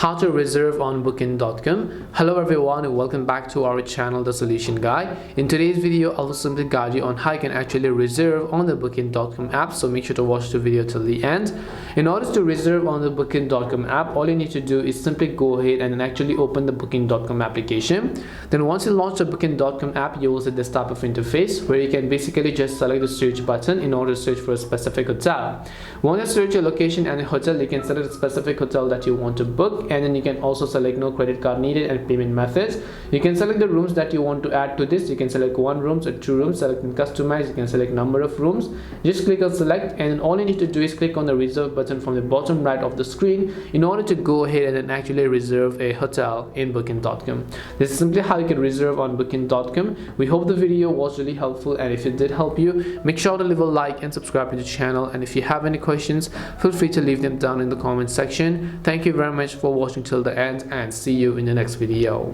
how to reserve on booking.com. Hello everyone and welcome back to our channel, The Solution Guy. In today's video, I'll simply guide you on how you can actually reserve on the booking.com app, so make sure to watch the video till the end. In order to reserve on the booking.com app, all you need to do is simply go ahead and then actually open the booking.com application. Then once you launch the booking.com app, you will see this type of interface where you can basically just select the search button in order to search for a specific hotel. Once you search your location and a hotel, you can select a specific hotel that you want to book, and then you can also select no credit card needed and payment methods. You can select the rooms that you want to add to this. You can select 1 room or 2 rooms, select and customize. You can select number of rooms. Just click on select, and then all you need to do is click on the reserve button from the bottom right of the screen in order to go ahead and then actually reserve a hotel in booking.com. This is simply how you can reserve on booking.com. We hope the video was really helpful, and if it did help you, make sure to leave a like and subscribe to the channel. And if you have any questions, feel free to leave them down in the comment section. Thank you very much for watching till the end, and see you in the next video.